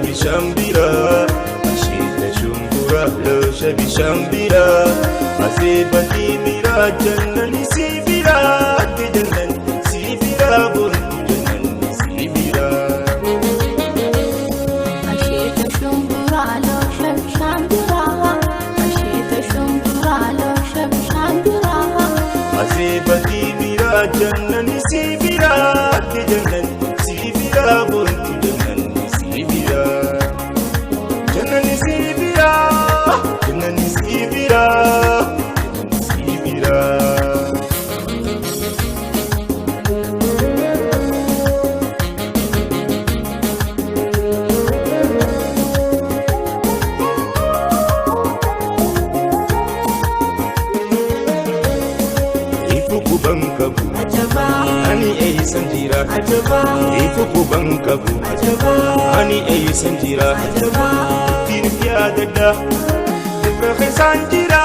bishambira ashita shumbura losha bishambira asibati mira jannan sibira jannan sibira buntu jannan sibira ashita shumbura losha bishambira ashita shumbura losha bishambira asibati mira jannan sibira jannan sibira buntu jannan sibira jannan sibira jannan sibira sibira ifuku bankabu ani ay sanjira ifuku bankabu ani ay sanjira tirfiya dada ibrahim sanjira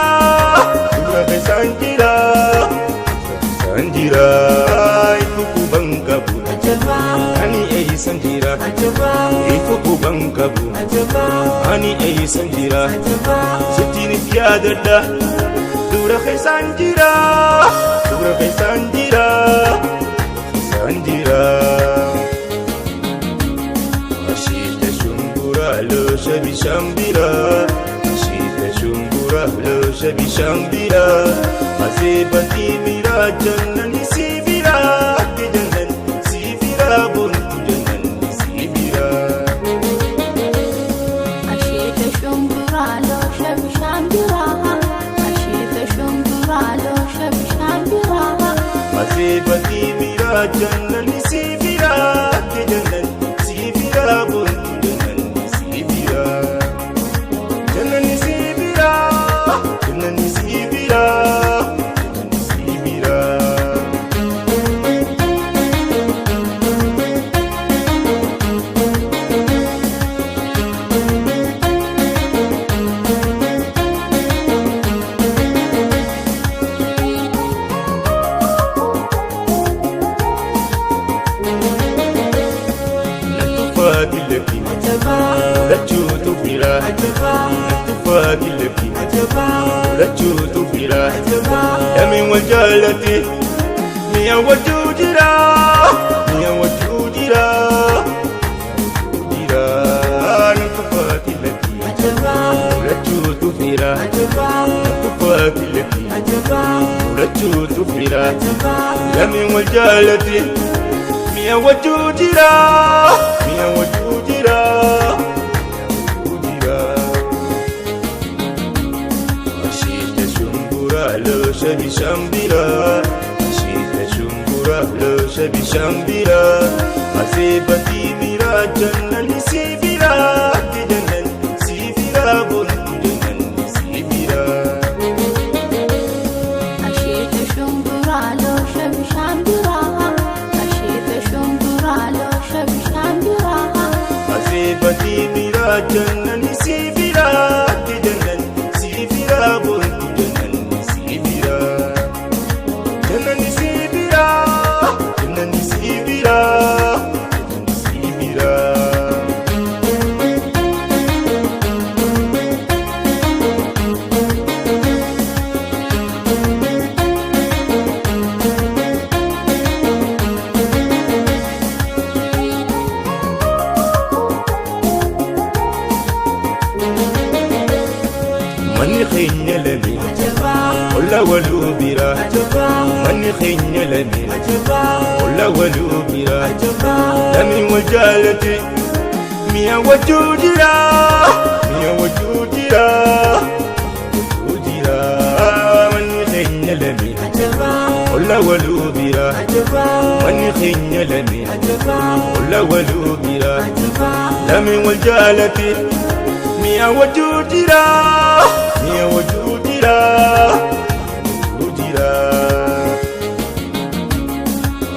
sanjira ifuku bankabu ani ay sanjira ifuku bankabu ani ay sanjira tirfiya dada ibrahim sanjira sanjira ashita shumbura losha bishambira ashita shumbura losha bishambira asibati mira jannan sibira jannan sibira buntu jannan sibira ashita shumbura losha bishambira ashita shumbura losha bishambira asibati mira jannan sibira jannan sibira buntu jannan sibira jannan sibira jannan sibira sibira fadilaki rachutu fira fadilaki rachutu fira yamin wajalati miya wajudira fadilaki rachutu fira fadilaki rachutu fira yamin wajalati miya wajudira ashita shumbura losha bishambira ashita shumbura losha bishambira asibati mira jannan sibira jannan sibira buntu jannan sibira ashita shumbura losha bishambira ashita shumbura losha bishambira asibati mira jannan sibira jannan sibira buntu jannan sibira jannan sibira jannan sibira sibira من خين لمي ولا ولو برا من خين لمي ولا ولو برا لمي وجالتي ميا وجودرا من خين لمي ولا ولو برا من خين لمي ولا ولو برا لمي وجالتي ميا وجودرا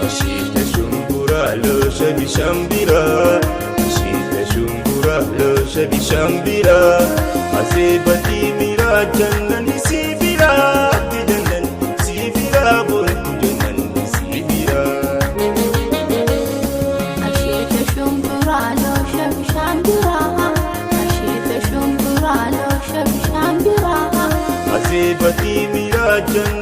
ashita shumbura losha bishambira ashita shumbura losha bishambira asibati mira jannan sibira jannan sibira buntu jannan sibira ashita shumbura losha bishambira asiifatii miraa janna